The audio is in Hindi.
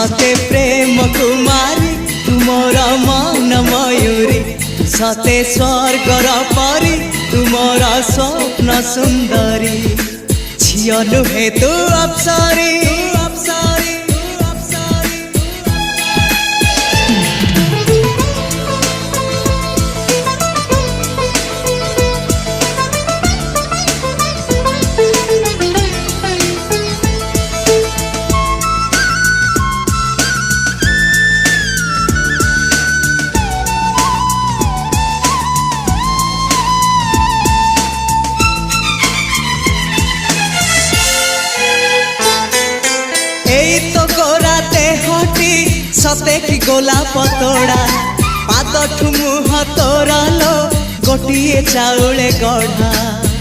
सते प्रेम कुमारी तुमर मन मयूरी सते स्वर्गर परी तुमर स्वप्न सुंदरी झियो नुहे तू अप्सरी सते कि गोलाप तोड़ा पाद ठुमु हतोरा लो गोटिए चाउले गढ़ा।